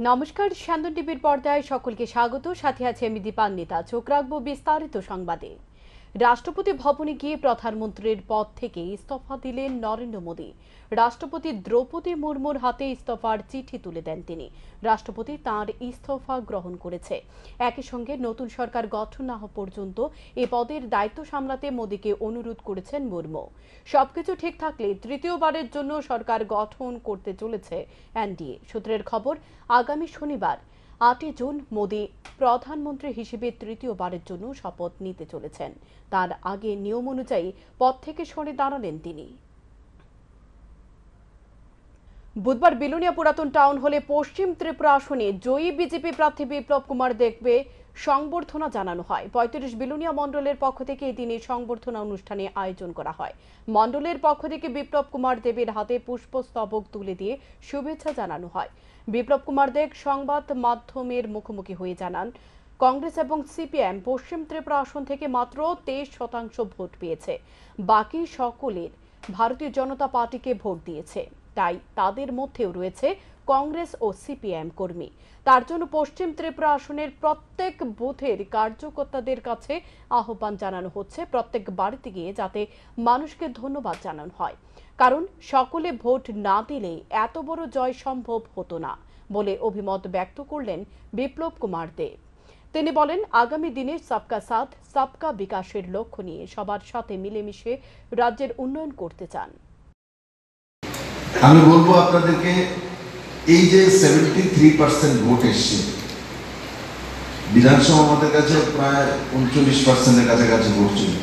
নমস্কার, স্যান্দন টিভির পর্দায় সকলকে স্বাগত। সাথে আছে আমি দীপান্বিতা। চোখ রাখবো বিস্তারিত সংবাদে। রাষ্ট্রপতি ভবনে গিয়ে প্রধানমন্ত্রীর পদ থেকে ইস্তফা দিলেন নরেন্দ্র মোদী। রাষ্ট্রপতি দ্রৌপদী মুর্মুর হাতে ইস্তফার চিঠি তুলে দেন তিনি। রাষ্ট্রপতি তাঁর ইস্তফা গ্রহণ করেছে। একই সঙ্গে নতুন সরকার গঠন না হওয়া পর্যন্ত এ পদের দায়িত্ব সামলাতে মোদীকে অনুরোধ করেছেন মুর্মু। সবকিছু ঠিক থাকলে তৃতীয়বারের জন্য সরকার গঠন করতে চলেছে এনডিএ সূত্রের খবর। আগামী শনিবার ৮ জুন মোদী প্রধানমন্ত্রী হিসেবে তৃতীয়বারের জন্য শপথ নিতে চলেছেন। তার আগে নিয়ম অনুযায়ী পদ থেকে সরে দাঁড়ালেন তিনি। বুধবার বিলোনিয়া পুরাতন টাউন হলে পশ্চিম ত্রিপুরা আসনে জয়ী বিজেপি প্রার্থী বিপ্লব কুমার দেবকে সংবর্ধনা জানানো হয়। ৩৫ বিলোনিয়া মণ্ডলের পক্ষ থেকে এই দিনে সংবর্ধনা অনুষ্ঠানে আয়োজন করা হয়। মণ্ডলের পক্ষ থেকে বিপ্লব কুমার দেবের হাতে পুষ্পস্তবক তুলে দিয়ে শুভেচ্ছা জানানো হয়। বিপ্লব কুমার দেব সংবাদ মাধ্যমের মুখোমুখি হয়ে জানান, কংগ্রেস এবং সিপিএম পশ্চিম ত্রিপুরা আসন থেকে মাত্র 23% ভোট পেয়েছে। বাকি সকলের ভারতীয় জনতা পার্টিকে ভোট দিয়েছে। তাই তাদের মধ্যেও রয়েছে কংগ্রেস ও সিপিএম কর্মী। তার জন্য পশ্চিম ত্রিপুরা আসনের প্রত্যেক বুথের কার্যকর্তাদের কাছে আহ্বান জানানো হচ্ছে প্রত্যেক বাড়িতে গিয়ে যাতে মানুষকে ধন্যবাদ জানানো হয়, কারণ সকলে ভোট না দিলে এত বড় জয় সম্ভব হতো না বলে অভিমত ব্যক্ত করলেন বিপ্লব কুমার দেব। তিনি বলেন, আগামী দিনে সবকা সাথ সবকা বিকাশের লক্ষ্য নিয়ে সবার সাথে মিলেমিশে রাজ্যের উন্নয়ন করতে চান। আমি বলবো আপনাদেরকে, এই যে 73% ভোট এসছে, বিধানসভা আমাদের কাছে প্রায় 39%-এর কাছাকাছি ভোট ছিল।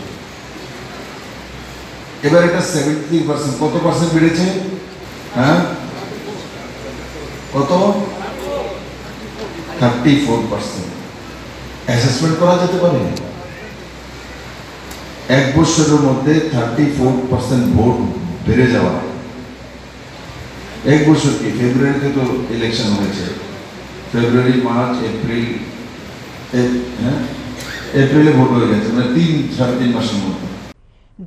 এবার এটা 73%, কত পার্সেন্ট বেড়েছে? হ্যাঁ, কত? 34%। অ্যাসেসমেন্ট করা যেতে পারে এক বছরের মধ্যে 34% ভোট বেড়ে যাওয়া। এক বছর কি, ফেব্রুয়ারিতে তো ইলেকশন হয়েছে, ফেব্রুয়ারি, মার্চ, এপ্রিল, এপ্রিলে ভোট হয়ে গেছে, মানে 3-3.5 মাসের মধ্যে।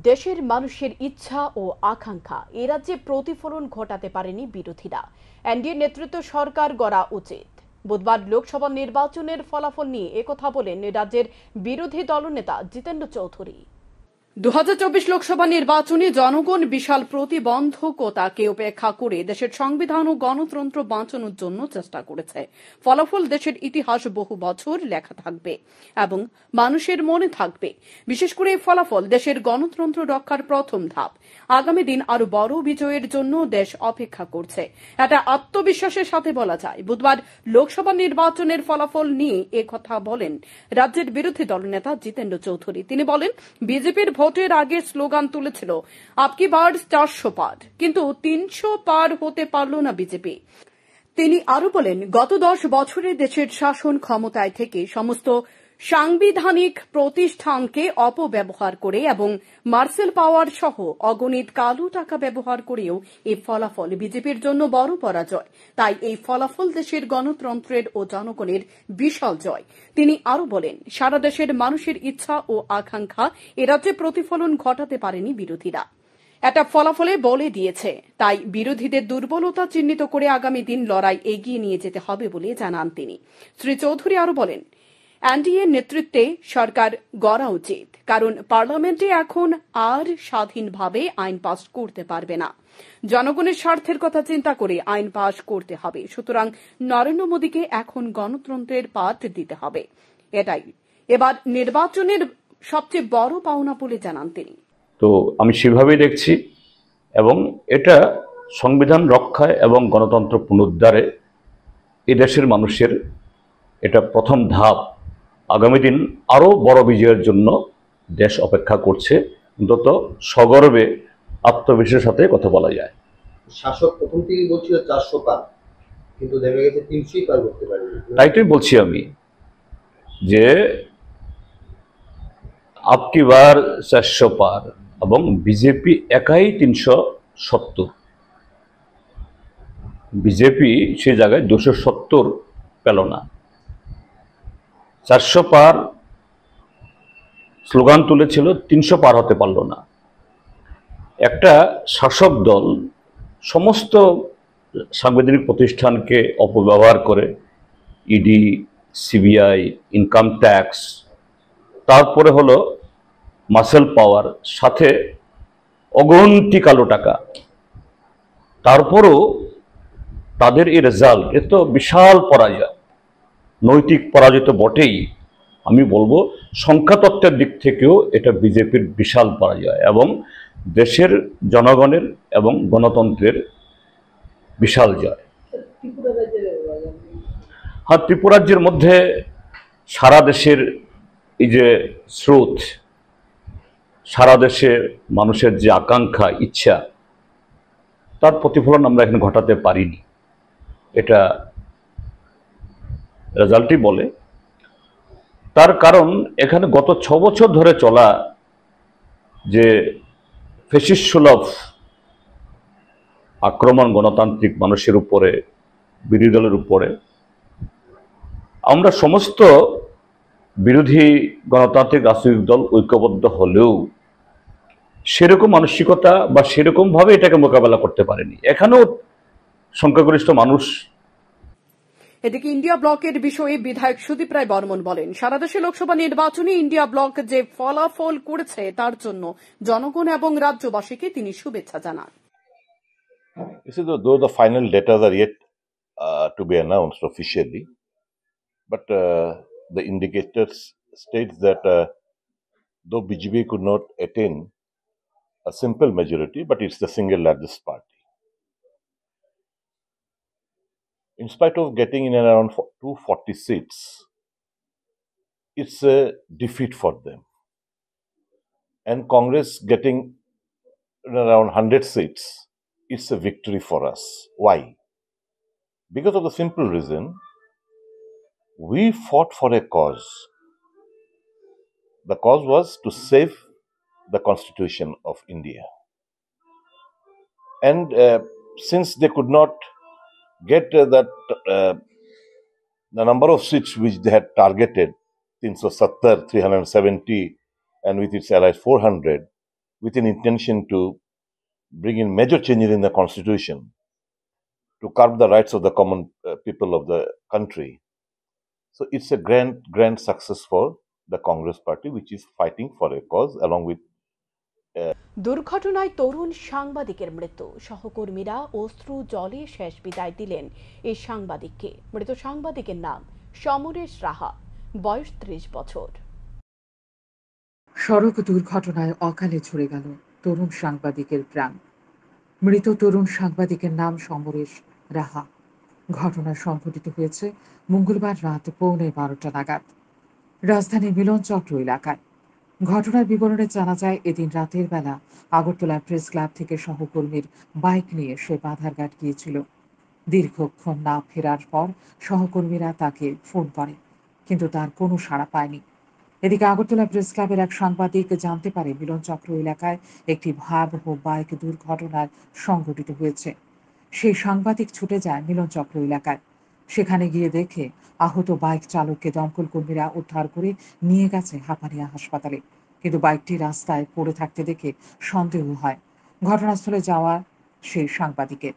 দেশের মানুষের ইচ্ছা ও আকাঙ্ক্ষা এ রাজ্যে প্রতিফলন ঘটাতে পারেনি বিরোধীরা। এনডিএ নেতৃত্ব সরকার গড়া উচিত। বুধবার লোকসভা নির্বাচনের ফলাফল নিয়ে একথা বলেন রাজ্যের বিরোধী দলনেতা জিতেন্দ্র চৌধুরী। 2024 লোকসভা নির্বাচনে জনগণ বিশাল প্রতিবন্ধকতাকে উপেক্ষা করে দেশের সংবিধান ও গণতন্ত্র বাঁচানোর জন্য চেষ্টা করেছে। ফলাফল দেশের ইতিহাস বহু বছর লেখা থাকবে এবং মানুষের মনে থাকবে। বিশেষ করে এই ফলাফল দেশের গণতন্ত্র রক্ষার প্রথম ধাপ। আগামী দিন আরো বড় বিজয়ের জন্য দেশ অপেক্ষা করছে, এটা আত্মবিশ্বাসের সাথে বলা যায়। বুধবার লোকসভা নির্বাচনের ফলাফল নিয়ে একথা বলেন রাজ্যের বিরোধী দলনেতা জিতেন্দ্র চৌধুরী। তিনি বলেন, বিজেপির ভোটের আগে স্লোগান তুলেছিল আপকি বার 400 পার, কিন্তু 300 পার হতে পারল না বিজেপি। তিনি আরো বলেন, গত 10 বছরে দেশের শাসন ক্ষমতায় থেকে সমস্ত সাংবিধানিক প্রতিষ্ঠানকে অপব্যবহার করে এবং মার্সেল পাওয়ার সহ অগণিত কালো টাকা ব্যবহার করেও এই ফলাফল বিজেপির জন্য বড় পরাজয়। তাই এই ফলাফল দেশের গণতন্ত্রের ও জনগণের বিশাল জয়। তিনি আরো বলেন, সারা দেশের মানুষের ইচ্ছা ও আকাঙ্ক্ষা এ রাজ্যে প্রতিফলন ঘটাতে পারেনি বিরোধীরা। এটা ফলাফলে বলে দিয়েছে। তাই বিরোধীদের দুর্বলতা চিহ্নিত করে আগামী দিন লড়াই এগিয়ে নিয়ে যেতে হবে বলে জানান তিনি। শ্রী চৌধুরী আরো বলেন, এনডিএ নেতৃত্বে সরকার গড়া উচিত, কারণ পার্লামেন্টে এখন আর স্বাধীনভাবে আইন পাস করতে পারবে না। জনগণের স্বার্থের কথা চিন্তা করে আইন পাস করতে হবে। সুতরাং নরেন্দ্র মোদীকে এখন গণতন্ত্রের পাঠ দিতে হবে। এটাই এবার নির্বাচনের সবচেয়ে বড় পাওনা বলে জানান তিনি। তো আমি সেভাবেই দেখছি, এবং এটা সংবিধান রক্ষায় এবং গণতন্ত্র পুনরুদ্ধারে এই দেশের মানুষের এটা প্রথম ধাপ। আগামী দিন আরও বড় বিজয়ের জন্য দেশ অপেক্ষা করছে। অন্তত সগর্বে আত্মবিশ্বাসের সাথে কথা বলা যায়। শাসক প্রথম থেকেই বলছিল 400 পার, কিন্তু দেখা গেছে 300 পার করতে পারেনি। তাইটাই বলছি আমি যে আপকি বার 400 পার, এবং বিজেপি একাই 370। বিজেপি সে জায়গায় 270 পেল না। 400 পার স্লোগান তুলেছিল, 300 পার হতে পারল না। একটা শাসক দল সমস্ত সাংবিধানিক প্রতিষ্ঠানকে অপব্যবহার করে ইডি, সিবিআই, ইনকাম ট্যাক্স, তারপরে হলো মাসেল পাওয়ার, সাথে অগন্তি কালো টাকা, তারপরও তাদের এই রেজাল্ট এ তো বিশাল পরাজয়। নৈতিক পরাজয় তো বটেই, আমি বলবো সংখ্যাতত্ত্বের দিক থেকেও এটা বিজেপির বিশাল পরাজয় এবং দেশের জনগণের এবং গণতন্ত্রের বিশাল জয়। হ্যাঁ, ত্রিপুরাজ্যের মধ্যে সারা দেশের এই যে স্রোত, সারা দেশে মানুষের যে আকাঙ্ক্ষা, ইচ্ছা, তার প্রতিফলন আমরা এখানে ঘটাতে পারিনি, এটা রেজাল্টই বলে। তার কারণ এখানে গত 6 বছর ধরে চলা যে ফ্যাসিস্ট সুলভ আক্রমণ গণতান্ত্রিক মানুষের উপরে, বিরোধী দলের উপরে, আমরা সমস্ত বিরোধী গণতান্ত্রিক রাজনৈতিক দল ঐক্যবদ্ধ হলেও সেরকম মানসিকতা বা সেরকমভাবে এটাকে মোকাবেলা করতে পারেনি। এখানেও সংখ্যাগরিষ্ঠ মানুষ। এদিকে ইন্ডিয়া ব্লকের বিষয়ে বিধায়ক সুদীপ রায় বর্মন বলেন, সারা দেশে লোকসভা নির্বাচনে ইন্ডিয়া ব্লক যে ফলাফল করেছে তার জন্য জনগণ এবং রাজ্যবাসীকে তিনি শুভেচ্ছা জানান। Though the final data are yet to be announced officially, but the indicators states that though BJP could not attain a simple majority, but it's the single largest party. In spite of getting in around 240 seats, it's a defeat for them. And Congress getting around 100 seats, it's a victory for us. Why? Because of the simple reason, we fought for a cause. The cause was to save the Constitution of India. And since they could not get the number of seats which they had targeted, 370, 370, and with its allies 400, with an intention to bring in major changes in the Constitution to curb the rights of the common people of the country. So it's a grand success for the Congress party, which is fighting for a cause along with দুর্ঘটনায় তরুণ সাংবাদিকের মৃত্যু, সহকর্মীরা অশ্রু জলে শেষ বিদায় দিলেন এই সাংবাদিককে। মৃত সাংবাদিকের নাম সমরেশ রাহা, বয়স 30 বছর। সড়ক দুর্ঘটনায় অকালে ঝরে গেল তরুণ সাংবাদিকের প্রাণ। মৃত তরুণ সাংবাদিকের নাম সমরেশ রাহা। ঘটনা সংঘটিত হয়েছে মঙ্গলবার রাত 11:15 নাগাদ রাজধানীর মিলনচক্র এলাকায়। ঘটনার বিবরণে জানা যায়, এদিন রাতের বেলা আগরতলা প্রেস ক্লাব থেকে সহকর্মীর বাইক নিয়ে সে বাধারঘাট গিয়েছিল। দীর্ঘক্ষণ না ফেরার পর সহকর্মীরা তাকে ফোন করে, কিন্তু তার কোনো সাড়া পায়নি। এদিকে আগরতলা প্রেস ক্লাবের এক সাংবাদিক জানতে পারে মিলনচক্র এলাকায় একটি ভয়াবহ বাইক দুর্ঘটনার সংঘটিত হয়েছে। সেই সাংবাদিক ছুটে যায় মিলনচক্র এলাকায়। সেখানে গিয়ে দেখে আহত বাইক চালককে দমকল কর্মীরা উদ্ধার করে নিয়ে গেছে হাপানিয়া হাসপাতালে, কিন্তু বাইকটি রাস্তায় পড়ে থাকতে দেখে সন্দেহ হয় ঘটনাস্থলে যাওয়া সেই সাংবাদিকের।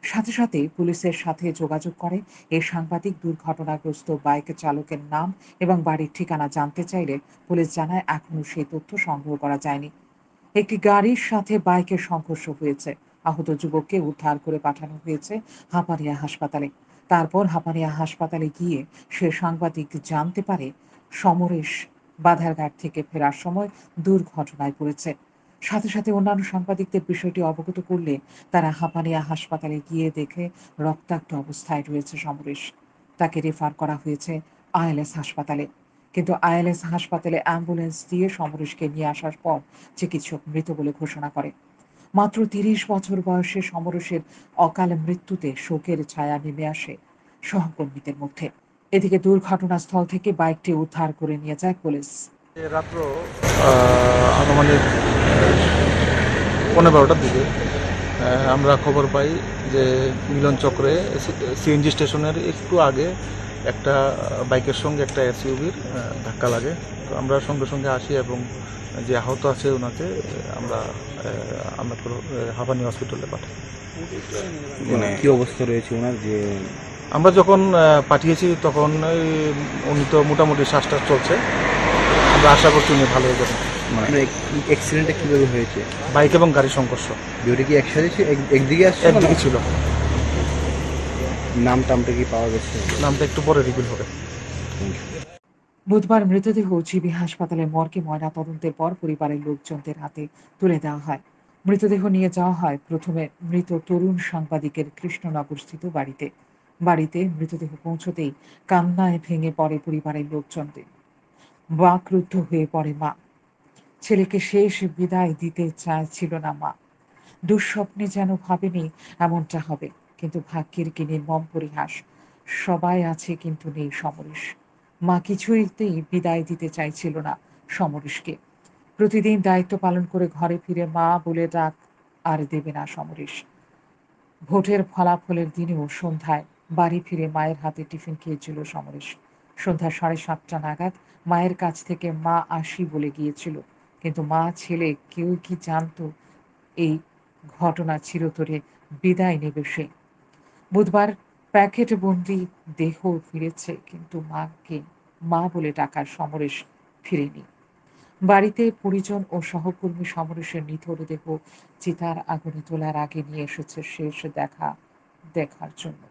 সাথে সাথে পুলিশের সাথে যোগাযোগ করে এই সাংবাদিক। দুর্ঘটনাগ্রস্ত বাইক চালকের নাম এবং বাড়ির ঠিকানা জানতে চাইলে পুলিশ জানায় এখনো সেই তথ্য সংগ্রহ করা যায়নি। একটি গাড়ির সাথে বাইকের সংঘর্ষ হয়েছে। আহত যুবককে উদ্ধার করে পাঠানো হয়েছে হাপানিয়া হাসপাতালে। তারপর হাপানিয়া হাসপাতালে গিয়ে সে সাংবাদিক জানতে পারে সমরেশ বাধারঘাট থেকে ফেরার সময় দুর্ঘটনায় পড়েছে। সাথে সাথে অন্যান্য সাংবাদিকদের বিষয়টি অবগত করলে তারা হাপানিয়া হাসপাতালে গিয়ে দেখে রক্তাক্ত অবস্থায় রয়েছে সমরেশ। তাকে রেফার করা হয়েছে আইএলএস হাসপাতালে, কিন্তু আইএলএস হাসপাতালে অ্যাম্বুলেন্স দিয়ে সমরেশকে নিয়ে আসার পর চিকিৎসক মৃত বলে ঘোষণা করে। মাত্র 30 বছর বয়সে সমরেশের অকাল মৃত্যুতে শোকের ছায়া নেমে আসে সহকর্মীদের মধ্যে। এদিকে দুর্ঘটনাস্থল থেকে বাইকটি উদ্ধার করে নিয়ে যায় পুলিশ। রাত্র আনুমানিক 11:15টার দিকে আমরা খবর পাই যে মিলন চক্রে সিএনজি স্টেশনের একটু আগে একটা বাইকের সঙ্গে একটা এসইউভির ধাক্কা লাগে। তো আমরা সঙ্গে সঙ্গে আসি এবং যে আহত আছে ওনাকে আমরা হাপানি হসপিটালে পাঠাই। কি অবস্থা রয়েছে ওনার? যে আমরা যখন পাঠিয়েছি তখন উনি তো মোটামুটি শ্বাসটা চলছে, আমরা আশা করছি উনি ভালো হয়ে যাবেন। মানে অ্যাক্সিডেন্টটা কিভাবে হয়েছে? বাইক এবং গাড়ির সংঘর্ষ। দুটো কি একসাথে একদিকে আসছে? একদিকে ছিল। নামটা কি পাওয়া গেছে? নামটা একটু পরে রিভিল হবে। বুধবার মৃতদেহ জিবি হাসপাতালের মর্গে ময়নাতদন্তের পর পরিবারের লোকজনদের হাতে তুলে দেওয়া হয়। মৃতদেহ নিয়ে যাওয়া হয় প্রথমে মৃত তরুণ সাংবাদিকের কৃষ্ণনগরস্থিত বাড়িতে মৃতদেহ পৌঁছতেই কান্নায় ভেঙে পড়ে পরিবারের লোকজনদের। বাকরুদ্ধ হয়ে পড়ে মা। ছেলেকে শেষ বিদায় দিতে চাইছিল না মা। দুঃস্বপ্নে যেন ভাবেনি এমনটা হবে, কিন্তু ভাগ্যের কি নির্মম পরিহাস। সবাই আছে কিন্তু নেই সমরেশ। মা কিছুতেই বিদায় দিতে চাইছিল না সমরেশকে। প্রতিদিন দায়িত্ব পালন করে ঘরে ফিরে মা বলে ডাক আর দেবে না সমরেশ। ভোটের ফলাফলের দিনেও সন্ধ্যায় বাড়ি ফিরে মায়ের হাতে টিফিন খেয়েছিল সমরেশ। সন্ধ্যা 7:30 নাগাদ মায়ের কাছ থেকে মা আসি বলে গিয়েছিল, কিন্তু মা ছেলে কেউ কি জানতো এই ঘটনা চিরতরে বিদায় নেবে সে। বুধবার প্যাকেট বন্দি দেহ ফিরেছে, কিন্তু মাকে মা বলে ডাকার সমরেশ ফিরেনি। বাড়িতে পরিজন ও সহকর্মী সমরেশের নিথর দেহ চিতার আগুনে তোলার আগে নিয়ে এসেছে শেষ দেখার জন্য।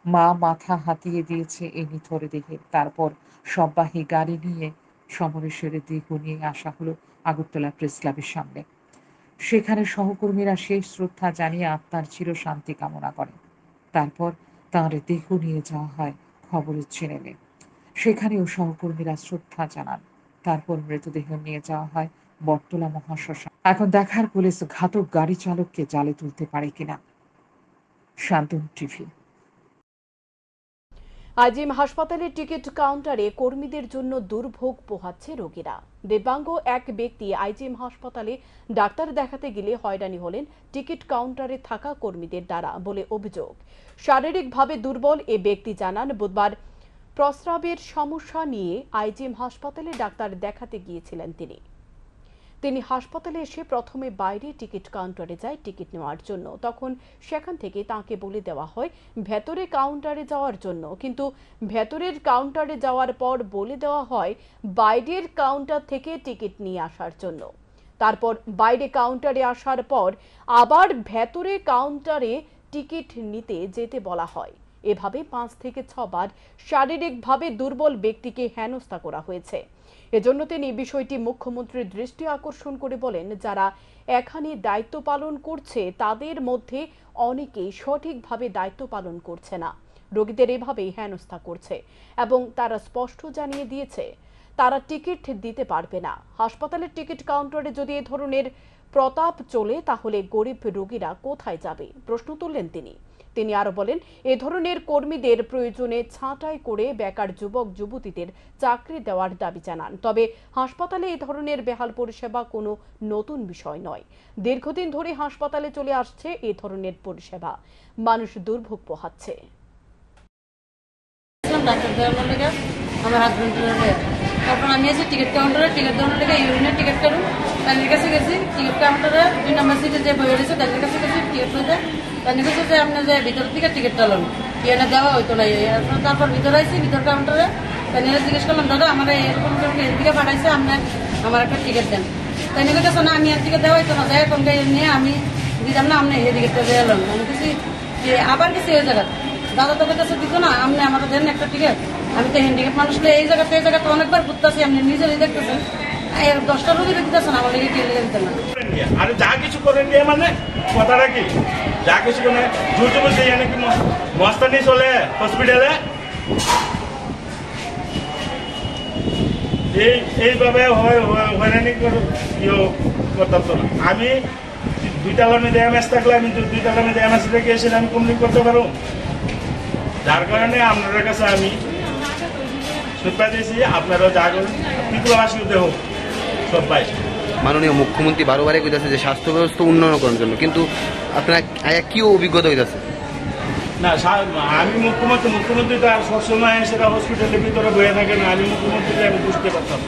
মা মাথা হাতিয়ে দিয়েছে এই নিথর দেহে। তারপর সববাহী গাড়ি নিয়ে সমরেশের দেহ নিয়ে আসা হলো আগরতলা প্রেস ক্লাবের সামনে। সেখানে সহকর্মীরা শেষ শ্রদ্ধা জানিয়ে আত্মার চিরশান্তি কামনা করেন। তারপর তাঁর দেহ নিয়ে যাওয়া হয় খবরের চ্যানেলে। সেখানেও সহকর্মীরা শ্রদ্ধা জানান। তারপর মৃতদেহ নিয়ে যাওয়া হয় বটতলা মহাশ্মশান। এখন দেখার পুলিশ ঘাতক গাড়ি চালককে জালে তুলতে পারে কিনা। শান্তনু টিভি। আইজিএম হাসপাতালের টিকিট কাউন্টারে কর্মীদের জন্য দুর্ভোগ পোহাচ্ছে রোগীরা। দিব্যাঙ্গ এক ব্যক্তি আইজিএম হাসপাতালে ডাক্তার দেখাতে গেলে হয়রানি হলেন টিকিট কাউন্টারে থাকা কর্মীদের দ্বারা বলে অভিযোগ। শারীরিকভাবে দুর্বল এ ব্যক্তি জানান, বুধবার প্রস্রাবের সমস্যা নিয়ে আইজিএম হাসপাতালে ডাক্তার দেখাতে গিয়েছিলেন তিনি হাসপাতালে এসে প্রথমে বাইরে টিকিট কাউন্টারে যায় টিকিট নেওয়ার জন্য। তখন সেখান থেকে তাকে বলে দেওয়া হয় ভেতরে কাউন্টারে যাওয়ার জন্য, কিন্তু ভেতরের কাউন্টারে যাওয়ার পর বলে দেওয়া হয় বাইরের কাউন্টার থেকে টিকিট নিয়ে আসার জন্য। তারপর বাইরে কাউন্টারে আসার পর আবার ভেতরে কাউন্টারে টিকিট নিতে যেতে বলা হয়। এভাবে 5 থেকে 6 বার শারীরিকভাবে দুর্বল ব্যক্তিকে হেনস্থা করা হয়েছে। এজন্য তিনি বিষয়টি মুখ্যমন্ত্রীর দৃষ্টি আকর্ষণ করে বলেন, যারা এখানে দায়িত্ব পালন করছে তাদের মধ্যে অনেকেই সঠিকভাবে দায়িত্ব পালন করছে না, রোগীদের এভাবেই হেনস্থা করছে এবং তারা স্পষ্ট জানিয়ে দিয়েছে তারা টিকিট দিতে পারবে না। হাসপাতালের টিকিট কাউন্টারে যদি এ ধরনের প্রতাপ চলে তাহলে গরিব রোগীরা কোথায় যাবে, প্রশ্ন তুললেন তিনি আরো বলেন, এ ধরনের কর্মীদের প্রয়োজনে ছাঁটাই করে বেকার যুবক যুবতীদের চাকরি দেওয়ার দাবি জানান। তবে হাসপাতালে এই ধরনের বেহাল পরিষেবা কোনো নতুন বিষয় নয়। দীর্ঘদিন ধরে হাসপাতালে চলে আসছে এ ধরনের পরিষেবা, মানুষ দুর্ভোগ পোহাচ্ছে। আমার হাজবেন্ডের তারপর আমি আছি টিকিট কাউন্টারে টিকিট দেওয়ার লেগে ইউরিনের টিকিট কাটুন তাদের কাছে গেছি। টিকিট কাউন্টারে 2 নম্বর সিটে যে বই রয়েছে তাদের কাছে গেছি টিকিট হয়ে তাদের কাছে যে আপনি যে ভিতর থেকে টিকিটটা লোন এনে দেওয়া হইতো না। তারপর ভিতরে আইসি ভিতর কাউন্টারে তাদের জিজ্ঞেস করলাম, দাদা আমার এরকম এদিকে পাঠাইছে, আপনার আমার একটা টিকিট দেন। তাই কাছে না আমি এদিকে দেওয়া হইতো না, যাই কোন নিয়ে আমি দিতাম না, আপনি এই টিকিটটা দিয়ে এলাম। আমি কিছু আবার গেছি ওই জায়গায়, দাদা তোদের কাছে দিত না, আপনি আমার দেন একটা টিকিট। আমি তো হ্যান্ডিক্যাপ মানুষকে এই জায়গাতে অনেকবার ঘুরতেছি, আপনি নিজেরই দেখতেছেন 10টা রোগী দেখতেছেন, আমার লেগে কে লেগে দিতে না। আর যা কিছু করেন নিয়ে মানে কথাটা কি, যা কিছু করে জোর জবরদস্তি নাকি মস্তানি চলে হসপিটালে, এইভাবে হয়রানি করতাম তো না। আমি 2 তলার মধ্যে এমএস থাকলে আমি 2 তলার মধ্যে এমএস রেখে এসে আমি কমপ্লিট করতে পারবো, যার কারণে আপনাদের কাছে আমি সুপার দিয়েছি, আপনারাও যা করেন বিপ্লবাসী হতে হোক সবাই। মাননীয় মুখ্যমন্ত্রী বারবারই কইতাছে যে স্বাস্থ্য ব্যবস্থা উন্নয়ন করার জন্য, কিন্তু আপনার কি অভিজ্ঞতা হইতাছে? না, আমি মুখ্যমন্ত্রী তো আর সবসময় সেটা হসপিটালের ভিতরে বয়ে থাকে না। আমি মুখ্যমন্ত্রীকে আমি বুঝতে পারতাম,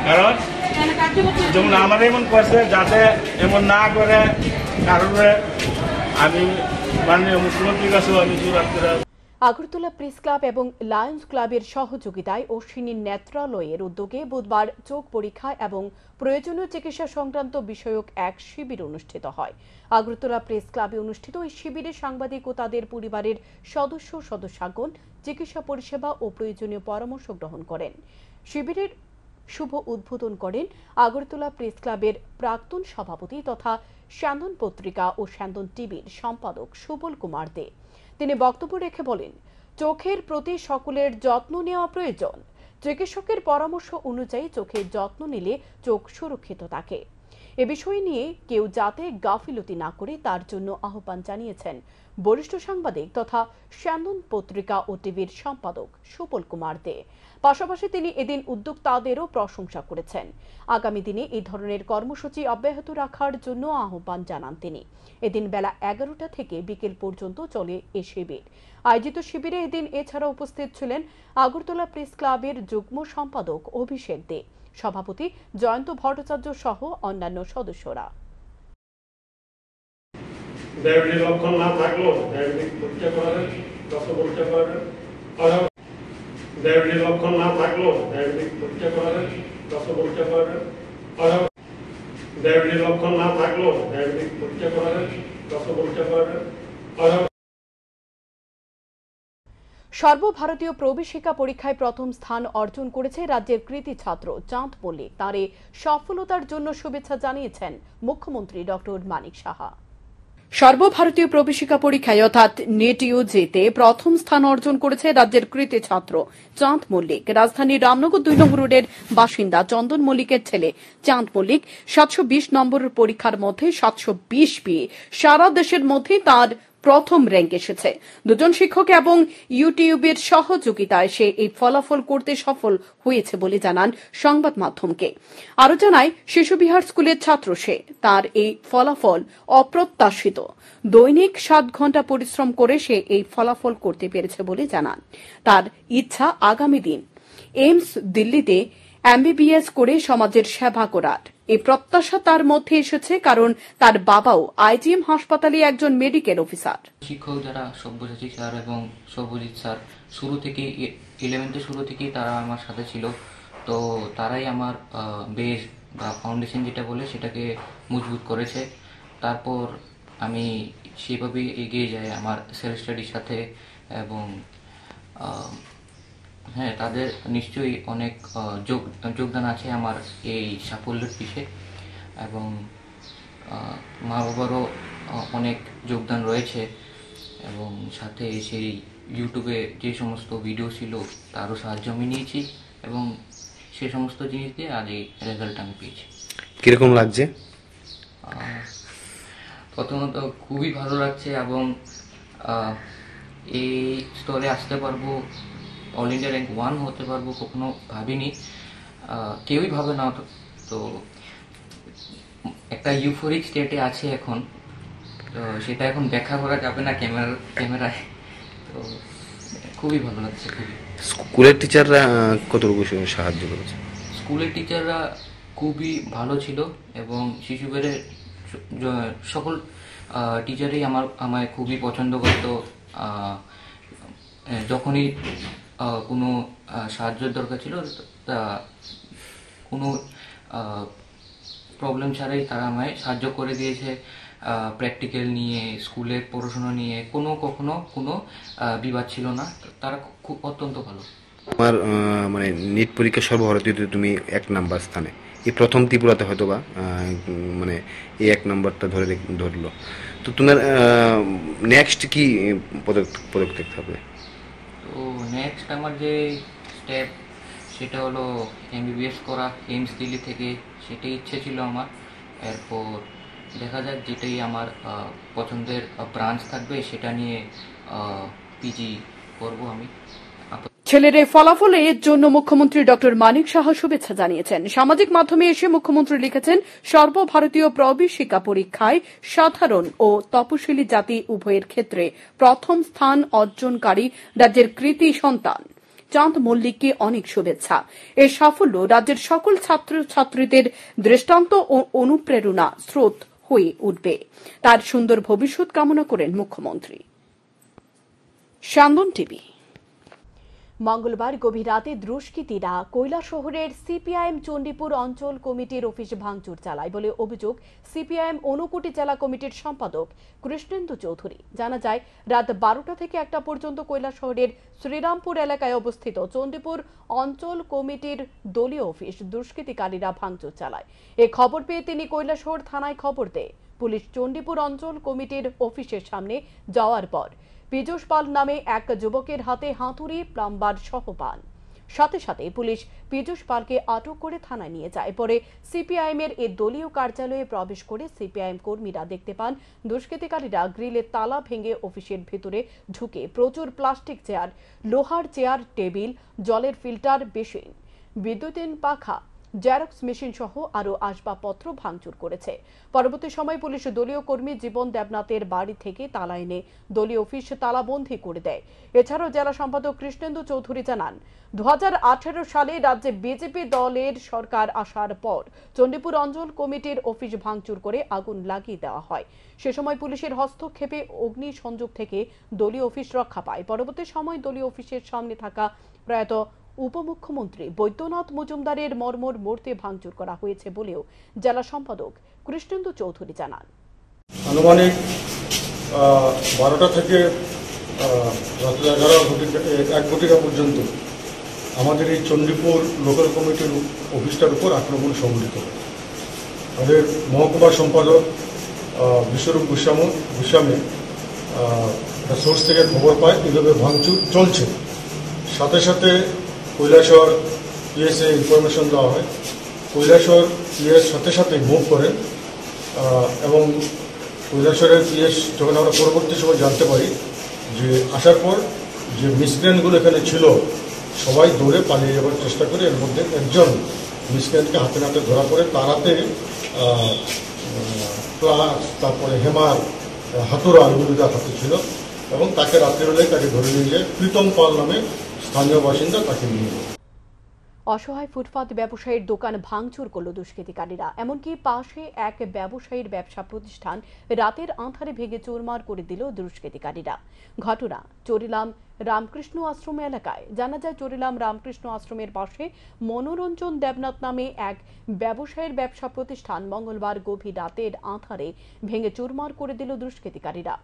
কারণ যেমন আমার এমন করছে যাতে এমন না করে কারোর আমি মাননীয় মুখ্যমন্ত্রীর কাছেও আমি জোরাত করে আগরতলা প্রেস ক্লাব এবং লায়ন্স ক্লাবের সহযোগিতায় অশ্বিনীর নেত্রালয়ের উদ্যোগে বুধবার চোখ পরীক্ষা এবং প্রয়োজনীয় চিকিৎসা সংক্রান্ত বিষয়ক এক শিবির অনুষ্ঠিত হয়। আগরতলা প্রেস ক্লাবে অনুষ্ঠিত এই শিবিরে সাংবাদিক ও তাদের পরিবারের সদস্যগণ চিকিৎসা পরিষেবা ও প্রয়োজনীয় পরামর্শ গ্রহণ করেন। শিবিরের শুভ উদ্বোধন করেন আগরতলা প্রেস ক্লাবের প্রাক্তন সভাপতি তথা স্যান্দন পত্রিকা ও স্যান্দন টিভির সম্পাদক সুবল কুমার দে। তিনি বক্তব্য রেখে বলেন, চোখের প্রতি সকলের যত্ন নেওয়া প্রয়োজন। চিকিৎসকের পরামর্শ অনুযায়ী চোখের যত্ন নিলে চোখ সুরক্ষিত থাকে। এ বিষয় নিয়ে কেউ যাতে গাফিলতি না করে তার জন্য আহ্বান জানিয়েছেন বরিষ্ঠ সাংবাদিক তথা স্যান্দন পত্রিকা ও টিভির সম্পাদক সুবল কুমার দে। পাশাপাশি তিনি এদিন উদ্যোক্তাদেরও প্রশংসা করেছেন। আগামী দিনে এই ধরনের কর্মসূচি অব্যাহত রাখার জন্য আহ্বান জানান তিনি। এদিন বেলা 11টা থেকে বিকেল পর্যন্ত চলে এ শিবির। আয়োজিত শিবিরে এদিন এছাড়া উপস্থিত ছিলেন আগরতলা প্রেস ক্লাবের যুগ্ম সম্পাদক অভিষেক দে, সভাপতি জয়ন্ত ভট্টাচার্য সহ অন্যান্য সদস্যরা। ডায়াবেটিস লক্ষণ না থাকলেও ডায়াবেটিস পরীক্ষা করাবেন, রক্ত পরীক্ষা করাবেন। ডায়াবেটিস লক্ষণ না থাকলেও ডায়াবেটিস পরীক্ষা করাবেন, রক্ত পরীক্ষা করাবেন। ডায়াবেটিস লক্ষণ না থাকলেও ডায়াবেটিস পরীক্ষা করাবেন, রক্ত পরীক্ষা করাবেন। সর্বভারতীয় প্রবেশিকা পরীক্ষায় প্রথম স্থান অর্জন করেছে রাজ্যের কৃতী ছাত্র চাঁদ মল্লিক। তার এই সফলতার জন্য শুভেচ্ছা জানিয়েছেন মুখ্যমন্ত্রী ডক্টর মানিক সাহা। সর্বভারতীয় প্রবেশিকা পরীক্ষায় অর্থাৎ নেট ইউজিতে প্রথম স্থান অর্জন করেছে রাজ্যের কৃতী ছাত্র চাঁদ মল্লিক। রাজধানীর রামনগর 2 নম্বর রোডের বাসিন্দা চন্দন মল্লিকের ছেলে চাঁদ মল্লিক 720 নম্বরের পরীক্ষার মধ্যে 720 পেয়ে সারা দেশের মধ্যে তার প্রথম র্যাঙ্ক এসেছে। দুজন শিক্ষক এবং ইউটিউবের সহযোগিতায় সে এই ফলাফল করতে সফল হয়েছে বলে জানান সংবাদ মাধ্যমকে। আরও জানায়, শিশুবিহার স্কুলের ছাত্র সে। তার এই ফলাফল অপ্রত্যাশিত। দৈনিক 7 ঘণ্টা পরিশ্রম করে সে এই ফলাফল করতে পেরেছে বলে জানান। তার ইচ্ছা আগামী দিন এইমস দিল্লিতে MBBS করে সমাজের সেবা করার। এই প্রত্যাশা তার মধ্যে এসেছে কারণ তার বাবাও IGM হাসপাতালে একজন মেডিকেল অফিসার। শিক্ষক যারা সব্যসাচী স্যার এবং সব্যজিৎ স্যার শুরু থেকে 11th শুরু থেকেই তারা আমার সাথে ছিল। তো তারাই আমার বেস বা ফাউন্ডেশন যেটা বলে সেটাকে মজবুত করেছে। তারপর আমি সেভাবে এগিয়ে যাই আমার সেলফ স্টাডির সাথে এবং হ্যাঁ, তাদের নিশ্চয়ই অনেক যোগদান আছে আমার এই সাফল্যের পিছে এবং মা বাবারও অনেক যোগদান রয়েছে এবং সাথে সেই ইউটিউবে যে সমস্ত ভিডিও ছিল তারও সাহায্য আমি নিয়েছি এবং সে সমস্ত জিনিস দিয়ে আজ এই রেজাল্ট আমি পেয়েছি। কিরকম লাগছে? প্রথমত খুবই ভালো লাগছে এবং এই স্তরে আসতে পারবো, অল ইন্ডিয়া র্যাঙ্ক 1 হতে পারবো কখনো ভাবিনি, কেউই ভাবে না। তো একটা ইউফোরিক স্টেটে আছে এখন, তো সেটা এখন ব্যাখ্যা করা যাবে না ক্যামেরায়। তো খুবই ভালো লাগছে। খুবই। স্কুলের টিচাররা কতটুকু সাহায্য করেছে? স্কুলের টিচাররা খুবই ভালো ছিল এবং শিশুবেড়ের সকল টিচারই আমায় খুবই পছন্দ করত। যখনই কোনো সাহায্যের দরকার ছিল তা কোনো প্রবলেম ছাড়াই তারা আমায় সাহায্য করে দিয়েছে। প্র্যাকটিক্যাল নিয়ে, স্কুলের পড়াশোনা নিয়ে কখনো কোনো বিবাদ ছিল না। তারা খুব অত্যন্ত ভালো। আমার মানে নিট পরীক্ষা সর্বভারতীয়তে তুমি 1 নাম্বার স্থানে, এই প্রথম ত্রিপুরাতে হয়তো বা মানে এই 1 নাম্বারটা ধরলো। তো তোমার নেক্সট কি পদক্ষেপ থাকবে? তো নেক্সট আমার যে স্টেপ সেটা হলো MBBS করা এইমস দিল্লি থেকে, সেটাই ইচ্ছে ছিল আমার। এরপর দেখা যাক যেটাই আমার পছন্দের ব্রাঞ্চ থাকবে সেটা নিয়ে PG করব আমি। ছেলের এই ফলাফলের জন্য মুখ্যমন্ত্রী ডক্টর মানিক সাহা শুভেচ্ছা জানিয়েছেন। সামাজিক মাধ্যমে এসে মুখ্যমন্ত্রী লিখেছেন, সর্বভারতীয় প্রবেশিকা পরীক্ষায় সাধারণ ও তপশিলি জাতি উভয়ের ক্ষেত্রে প্রথম স্থান অর্জনকারী রাজ্যের কৃতী সন্তান চাঁদ মল্লিককে অনেক শুভেচ্ছা। এই সাফল্য রাজ্যের সকল ছাত্রছাত্রীদের দৃষ্টান্ত ও অনুপ্রেরণা স্রোত হয়ে উঠবে। তার সুন্দর ভবিষ্যৎ কামনা করেন মুখ্যমন্ত্রী। সান্দন টিভি। মঙ্গলবার গভীর রাতে দুষ্কৃতীরা কৈলাসহরের সিপিআইএম চণ্ডীপুর অঞ্চল কমিটির অফিস ভাঙচুর চালায় বলে অভিযোগ সিপিআইএম ঊনকোটি জেলা কমিটির সম্পাদক কৃষ্ণেন্দু চৌধুরী। জানা যায়, রাত 12টা থেকে 1টা পর্যন্ত কৈলাসহরের শ্রীরামপুর এলাকায় অবস্থিত চণ্ডীপুর অঞ্চল কমিটির দলীয় অফিস দুষ্কৃতীকারীরা ভাঙচুর চালায়। এ খবর পেয়ে তিনি কৈলাসহর থানায় খবর দেয়। পুলিশ চণ্ডীপুর অঞ্চল কমিটির অফিসের সামনে যাওয়ার পর পীযূষ পাল নামে এক যুবকের হাতে হাতুড়ি, প্লাম্বার সহ পান। সাথে সাথে পুলিশ পীযূষ পালকে আটক করে থানায় নিয়ে যায়। পরে সিপিআইএম এর এই দলীয় কার্যালয়ে প্রবেশ করে সিপিআইএম কর্মীরা দেখতে পান দুষ্কৃতীকারীরা গ্রিলের তালা ভেঙে অফিসের ভেতরে ঢুকে প্রচুর প্লাস্টিক চেয়ার, লোহার চেয়ার, টেবিল, জলের ফিল্টার, বেসিন, বিদ্যুতিন পাখা, জেরক্স মেশিন সহ আরও আসবাবপত্র ভাঙচুর করেছে। পরবর্তী সময় পুলিশ দলীয় কর্মী জীবন দেবনাথের বাড়ি থেকে তালা এনে দলীয় অফিস তালাবন্ধী করে দেয়। এছাড়াও জেলা সম্পাদক কৃষ্ণেন্দু চৌধুরী জানান, 2018 সালে রাজ্যে বিজেপি দলের সরকার আসার পর চণ্ডীপুর অঞ্চল কমিটির অফিস ভাঙচুর করে আগুন লাগিয়ে দেওয়া হয়। সে সময় পুলিশের হস্তক্ষেপে অগ্নিসংযোগ থেকে দলীয় অফিস রক্ষা পায়। পরবর্তী সময় দলীয় অফিসের সামনে থাকা প্রয়াত উপমুখ্যমন্ত্রী বৈদ্যনাথ মজুমদারের মর্মর মূর্তি ভাঙচুর করা হয়েছে বলেও জেলা সম্পাদক কৃষ্ণেন্দু চৌধুরী জানান। আনুমানিক 12টা থেকে রাত্রি 1 ঘটিকা পর্যন্ত আমাদের এই চণ্ডীপুর লোকাল কমিটির অফিসটার উপর আক্রমণ সংঘটিত হয়। আমাদের মহকুমা সম্পাদক বিশ্বরূপ গোস্বামী সোর্স থেকে খবর পায় এভাবে ভাঙচুর চলছে। সাথে সাথে কৈলাসহর পিএসএ ইনফরমেশন দেওয়া হয়। কৈলাসহর পিএস সাথে সাথে মুভ করেন এবং কৈলাসহরের পিএস যখন আমরা পরবর্তী সময় জানতে পারি যে আসার পর যে মিসক্রিয়েন্টগুলো এখানে ছিল সবাই দৌড়ে পালিয়ে যাওয়ার চেষ্টা করে। এর মধ্যে একজন মিসক্রিয়েন্টকে হাতে নাতে ধরা পড়ে। তার হাতে প্লাস, তারপরে হেমার, হাতুড়া এগুলো হাতে ছিল এবং তাকে রাত্রিবেলায় তাকে ধরে নিয়ে যায় প্রীতম পাল নামে স্থানীয় বাসিন্দা, তাকে নিয়ে যায়। অসহায় ফুটপাত ব্যবসায়ীর দোকান ভাঙচুর করল দুষ্কৃতীকারীরা। এমনকি পাশে এক ব্যবসায়ীর ব্যবসা প্রতিষ্ঠান রাতের আঁধারে ভেঙে চুরমার করে দিল দুষ্কৃতীকারীরা। ঘটনা চরিলাম রামকৃষ্ণ আশ্রম এলাকায়। জানা যায়, চরিলাম রামকৃষ্ণ আশ্রমের পাশে মনোরঞ্জন দেবনাথ নামে এক ব্যবসায়ীর ব্যবসা প্রতিষ্ঠান মঙ্গলবার গভীর রাতের আঁধারে ভেঙে চুরমার করে দিল দুষ্কৃতীকারীরা।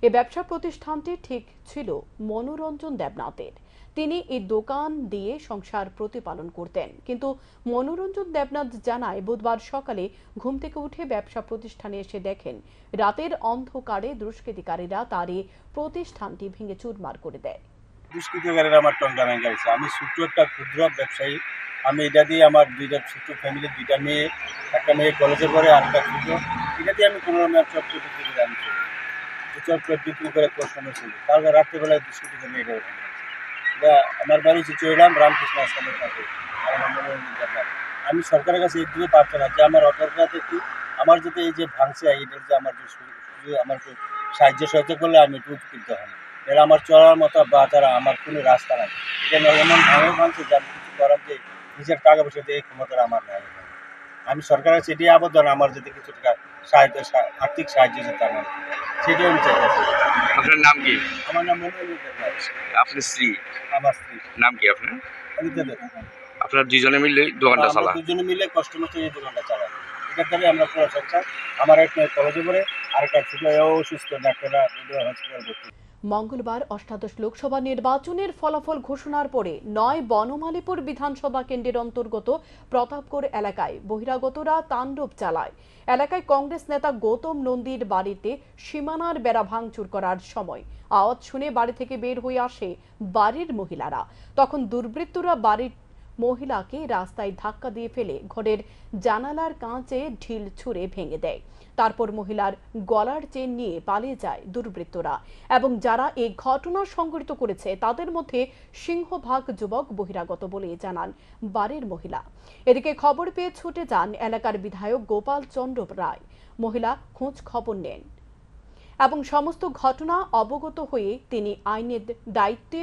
এ ব্যবসা প্রতিষ্ঠানটি ঠিক ছিল মনোরঞ্জন দেবনাথের। তিনি এই দোকান দিয়ে সংসার প্রতিপালন করতেন। কিন্তু মনোরঞ্জন দেবনাথ জানায়, বুধবার সকালে ঘুম থেকে উঠে ব্যবসা প্রতিষ্ঠানে এসে দেখেন রাতের অন্ধকারে দুষ্কৃতীকারীরা তার এই প্রতিষ্ঠানটি ভেঙে চুরমার করে দেয়। দুষ্কৃতীকারীরা আমার টঙ্কা ভেঙেছে। আমি ছোট্ট একটা ক্ষুদ্র ব্যবসায়ী। আমি এটা দিয়ে আমার দুইটা ছোট্ট ফ্যামিলি, দুইটা মেয়ে, একটা মেয়ে কলেজে পড়ে আর একটা ছোট, এটা দিয়ে আমি কোনো চট করে আমি চট করে বিক্রি করে প্রশ্ন ছিল। তারপর রাত্রেবেলায় দুষ্কৃতীকারী এটা আমার বাড়ি চরিলাম রামকৃষ্ণ আশ্রমের কাছে। আমি সরকারের কাছে একটু প্রার্থনা যে আমার অপরাধ একটু আমার যাতে এই যে ভাঙছে এইটার যে আমার আমাকে সাহায্য করলে আমি একটু উপকৃত হন। এরা আমার চলার মতো বা তারা আমার কোনো রাস্তা নাই। এটা এমন ভাঙছে যে আমি কিছু করার যে নিজের টাকা পয়সা দিয়ে এই ক্ষমতা আমার নাই। আমি সরকারের কাছে এটি আবেদন আমার যাতে কিছু টাকা সাহায্য, আর্থিক সাহায্য যেতে আমার, সেটাই আমি চাইতেছি। আপনার নাম কি? আমার নাম মনোরঞ্জন দেবনাথ। আপনার স্ত্রী? আমার স্ত্রী। নাম কি আপনার? আপনার দুজনে মিলে দোকানটা চালান? দুজনে মিলে কষ্ট মতো এই দোকানটা চালান। এটার দ্বারা আমরা পুরো সংসার। আমার এক মেয়ে কলেজে পড়ে আর একটা ছোট অসুস্থ, ডাক্তাররা হসপিটাল ভর্তি। মঙ্গলবার অষ্টাদশ লোকসভা নির্বাচনের ফলাফল ঘোষণার পরে 9 বনমালীপুর বিধানসভা কেন্দ্রের অন্তর্গত প্রতাপগড় এলাকায় বহিরাগতরা তাণ্ডব চালায়। এলাকায় কংগ্রেস নেতা গৌতম নন্দীর বাড়িতে সীমানার বেড়া ভাঙচুর করার সময় আওয়াজ শুনে বাড়ি থেকে বের হয়ে আসে বাড়ির মহিলারা। তখন দুর্বৃত্তরা বাড়ির মহিলাকে রাস্তায় ধাক্কা দিয়ে ফেলে ঘরের জানালার কাঁচে ঢিল ছুঁড়ে ভেঙে দেয়। তারপর মহিলার গলার চেন নিয়ে পালিয়ে যায় দুর্বৃত্তরা। এবং যারা এই ঘটনা সংঘটিত করেছে তাদের মধ্যে সিংহভাগ যুবক বহিরাগত বলে জানান বাড়ির মহিলা। এদিকে খবর পেয়ে ছুটে যান এলাকার বিধায়ক গোপাল চন্দ্র রায়। মহিলা খোঁজ খবর নেন এবং সমস্ত ঘটনা অবগত হয়ে তিনি আইনের দায়িত্বে